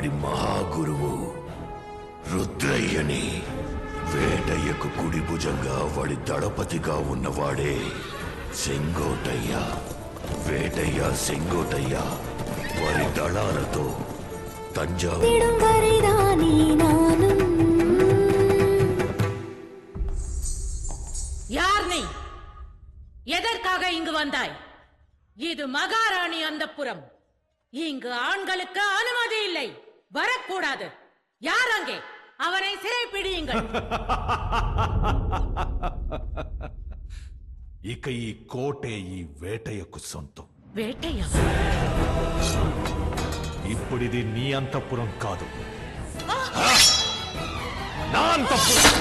అక్కడి మహాగురువు రుద్రయ్యని, వేటయ్యకు కుడి భుజంగా వాడి దళపతిగా ఉన్నవాడే సెంగోటయ్య. వేటయ్య సెంగోటయ్య వారి దళాలతో தஞ்சாவூர் யார் நீ? எதற்காக இங்கு வந்தாய்? இது மகாராணி அந்தப்புரம். இங்கு ஆண்களுக்கு அனுமதி இல்லை, வரக்கூடாது. யார் அங்கே? அவனை சிறைப்பிடியுங்கள். ఇక ఈ కోటే ఈ వేటయ్యకు సొంతం. వేటయ్య? ఇప్పుడిది నీ అంతఃపురం కాదు, నా అంతఃపురం.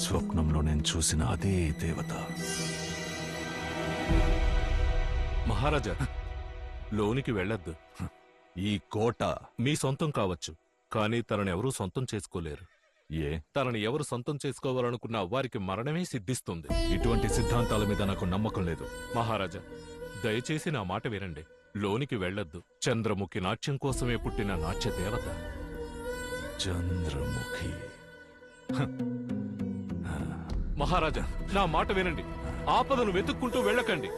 స్వప్నంలో నేను చూసిన అదే దేవత. మహారాజా, లోనికి వెళ్ళొద్దు. ఈ కోట మీ సొంతం కావచ్చు, కానీ తనని ఎవరూ సొంతం చేసుకోలేరు. ఏ? తనని ఎవరు సొంతం చేసుకోవాలనుకున్నా వారికి మరణమే సిద్ధిస్తుంది. ఇటువంటి సిద్ధాంతాల మీద నాకు నమ్మకం లేదు. మహారాజా, దయచేసి నా మాట వినండి. లోనికి వెళ్ళొద్దు. చంద్రముఖి నాట్యం కోసమే పుట్టిన నాట్య దేవత. చంద్రముఖి. మహారాజా, నా మాట వినండి. ఆపదను వెతుక్కుంటూ వెళ్ళకండి.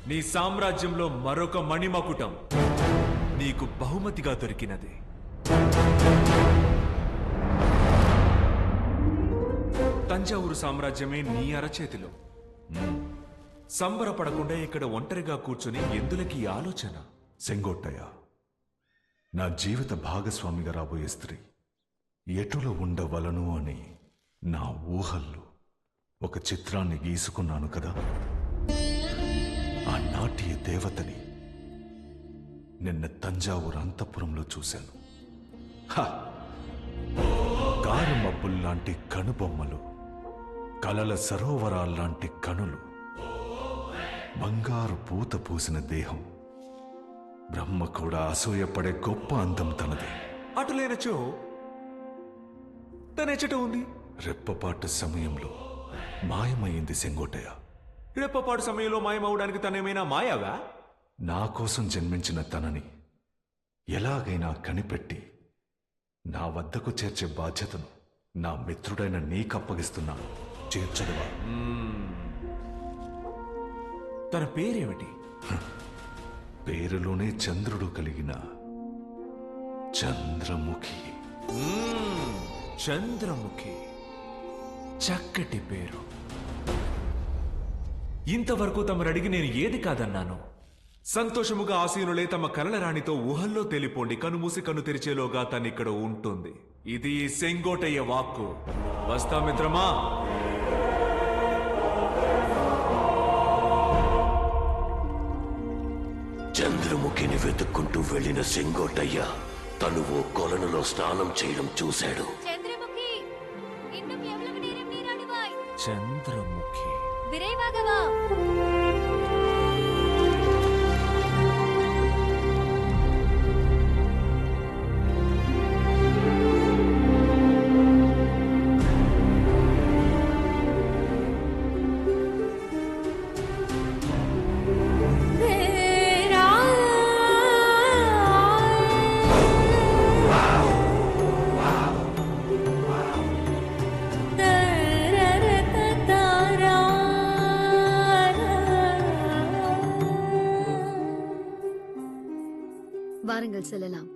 నీ సామ్రాజ్యంలో మరొక మణిమకుటం నీకు బహుమతిగా దొరికినది. తంజావూరు సామ్రాజ్యమే నీ అరచేతిలో. సంబరపడకుండా ఇక్కడ ఒంటరిగా కూర్చుని ఎందులకి ఆలోచన? సెంగోట్టయ్య, నా జీవిత భాగస్వామిగా రాబోయే స్త్రీ ఎటులో ఉండవలను అని నా ఊహల్లో ఒక చిత్రాన్ని గీసుకున్నాను కదా. ఆ నాట్య దేవతని నిన్న తంజావూరు అంతఃపురంలో చూశాను. కారు మబ్బుల్లాంటి కనుబొమ్మలు, కలల సరోవరాల్లాంటి కనులు, బంగారు పూత పూసిన దేహం, బ్రహ్మ కూడా అసూయపడే గొప్ప అందం తనది. అటులేనచో తనెచ్చట ఉంది. రెప్పపాటు సమయంలో మాయమైంది సెంగోటయ్య. రెప్పపాటు సమయంలో మాయమవడానికి తనేమైనా మాయావా? నా కోసం జన్మించిన తనని ఎలాగైనా కనిపెట్టి నా వద్దకు చేర్చే బాధ్యతను నా మిత్రుడైన నీకప్పగిస్తున్నాను. చేర్చడువా? తన పేరేమిటి? పేరులోనే చంద్రుడు కలిగిన చంద్రముఖి. చంద్రముఖి, చక్కటి పేరు. ఇంతవరకు తమరడిగి నేను ఏది కాదన్నాను? సంతోషముగా ఆసీనులే తమ కలల రాణితో ఊహల్లో తెలిపోండి. కనుమూసి కన్ను తెరిచేలోగా తనిక్కడ ఉంటుంది. ఇది ఈ సెంగోటయ్య వాక్కు. వస్తా మిత్రమా. చంద్రముఖిని వెతుక్కుంటూ వెళ్లిన సెంగోటయ్య తను ఓ కొలనులో స్నానం చేయడం చూశాడు. చంద్రముఖి விரைவாகவா. வாருங்கள் செல்லலாம்.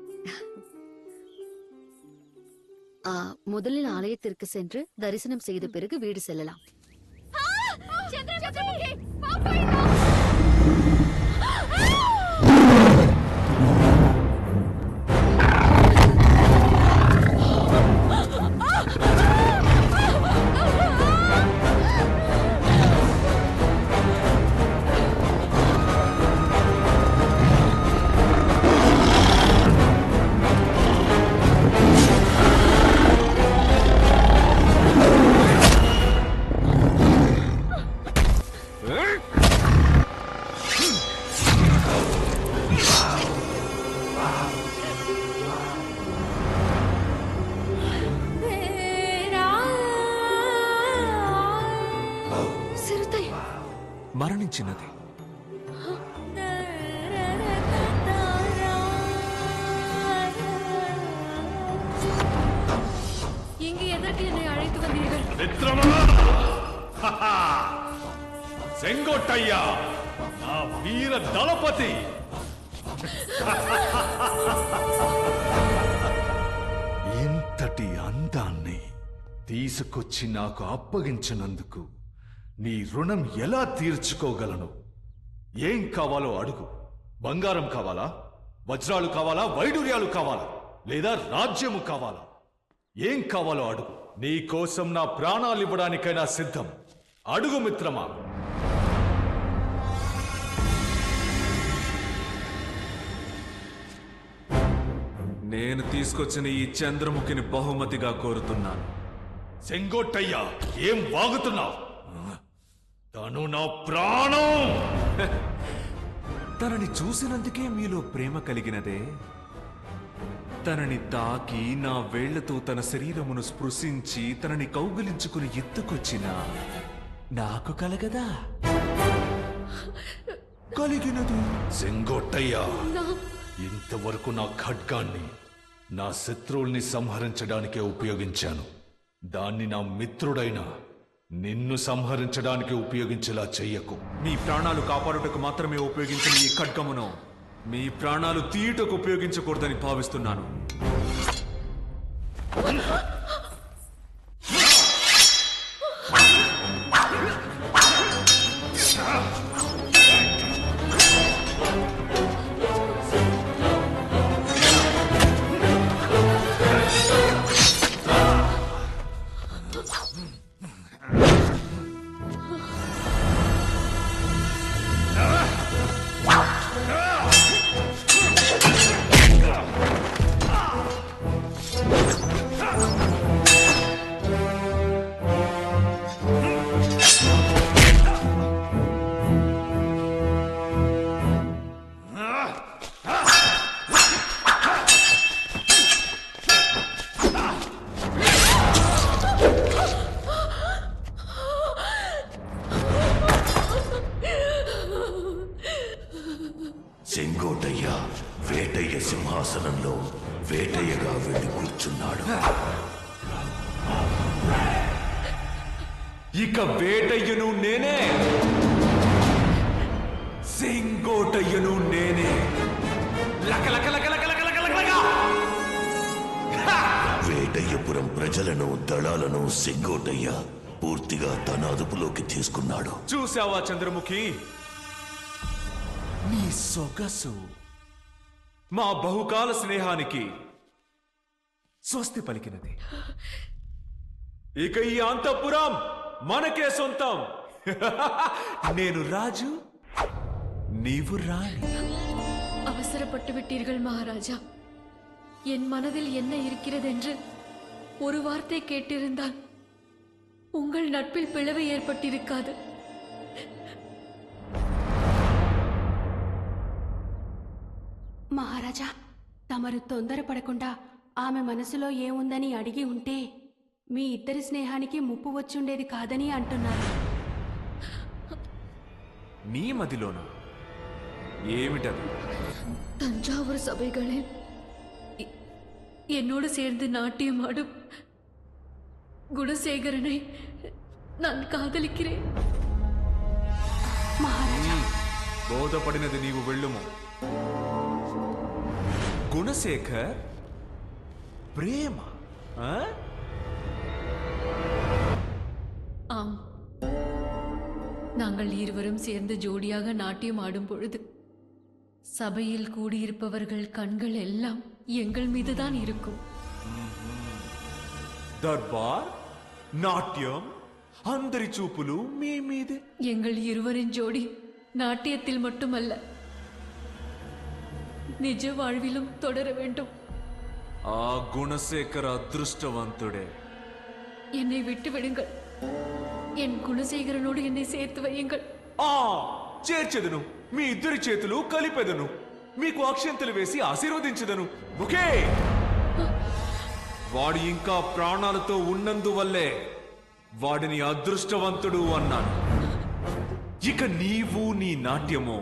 முதலில் ஆலயத்திற்கு சென்று தரிசனம் செய்த பிறகு வீடு செல்லலாம். మరణించినది. இங்கு எதற்கு என்னை அழைத்து வந்தீர்கள்? సెంగోటయ్యా నా వీర దళపతి. ఇంతటి అందాన్ని తీసుకొచ్చి నాకు అప్పగించినందుకు నీ రుణం ఎలా తీర్చుకోగలను? ఏం కావాలో అడుగు. బంగారం కావాలా, వజ్రాలు కావాలా, వైడూర్యాలు కావాలా, లేదా రాజ్యము కావాలా? ఏం కావాలో అడుగు. నీ కోసం నా ప్రాణాలు ఇవ్వడానికైనా సిద్ధం. అడుగు మిత్రమా. నేను తీసుకొచ్చిన ఈ చంద్రముఖిని బహుమతిగా కోరుతున్నాను. సెంగోటయ్యా, ఏం వాగుతున్నావు? తను నా ప్రాణం. తనని చూసినందుకే మీలో ప్రేమ కలిగినదే. తనని తాకి నా వేళ్లతో తన శరీరమును స్పృశించి తనని కౌగిలించుకుని ఎత్తుకొచ్చిన నాకు కలగదా? కలిగినది. సెంగోటయ్యా, ఇంతవరకు నా ఖడ్గాన్ని నా శత్రువుల్ని సంహరించడానికే ఉపయోగించాను. దాన్ని నా మిత్రుడైన నిన్ను సంహరించడానికి ఉపయోగించేలా చెయ్యకు. మీ ప్రాణాలు కాపాడుటకు మాత్రమే ఉపయోగించిన ఈ ఖడ్గమును మీ ప్రాణాలు తీయుటకు ఉపయోగించకూడదని భావిస్తున్నాను. సెంగోటయ్య వేటయ్య సింహాసనంలో వేటయ్యగా వెళ్ళి కూర్చున్నాడు. ఇక వేటయ్యను నేనే, సెంగోటయ్యను నేనే. వేటయ్యపురం ప్రజలను, దళాలను సెంగోటయ్య పూర్తిగా తన అదుపులోకి తీసుకున్నాడు. చూసావా చంద్రముఖి, నీ సొగసు మా బహుకాల స్నేహానికి స్వస్తి పలికినది. ఇక ఈ అంతఃపురం మనకే సొంతం. నేను రాజు, నీవు రాణి. அவசரப்பட்டு விட்டீர்கள் மகாராஜா. என் மனதில் என்ன இருக்கிறதென்று ஒரு வார்த்தை கேட்டிருந்தால் உங்கள் நட்பில் பிளவு ஏற்பட்டிருக்காது. మహారాజా, తమరు తొందరపడకుండా ఆమె మనసులో ఏముందని అడిగి ఉంటే మీ ఇద్దరి స్నేహానికి ముప్పు వచ్చుండేది కాదని అంటున్నారు. నీ మదిలోన ఏమిటది? தஞ்சாவூர் சபைகளில் என்னோடு சேர்ந்து நாட்டியமாடும் குணசேகரனை நான் காதலிக்கிறேன். మహారాజా, బోధపడినది నీవు వెళ్ళుము. గుణశేఖర్ ప్రేమ. ஆ? ஆம், நாங்கள் இருவரும் சேர்ந்து ஜோடியாக நாட்டியம் ஆடும் பொழுது சபையில் கூடியிருப்பவர்கள் கண்கள் எல்லாம் எங்கள் மீதுதான் இருக்கும். దర్బార్ నాట్యం అందరి చూపులు మీ మీదే. எங்கள் இருவரின் ஜோடி நாட்டியத்தில் மட்டுமல்ல, நிஜ வாழ்விலும் தொடர வேண்டும். ఆ గుణశేఖర అదృష్టవంతుడే. என்னை விட்டு விடுங்கள். என் குணசேகரனோடு என்னை சேர்த்து வையுங்கள். ఆ చేర్చెదను, మీ ఇద్దరి చేతులు కలిపెదను, మీకు అక్షంతలు వేసి ఆశీర్వదించదను. ఓకే, వాడు ఇంకా ప్రాణాలతో ఉన్నందువల్లే వాడిని అదృష్టవంతుడు అన్నాను. ఇక నీవు నీ నాట్యము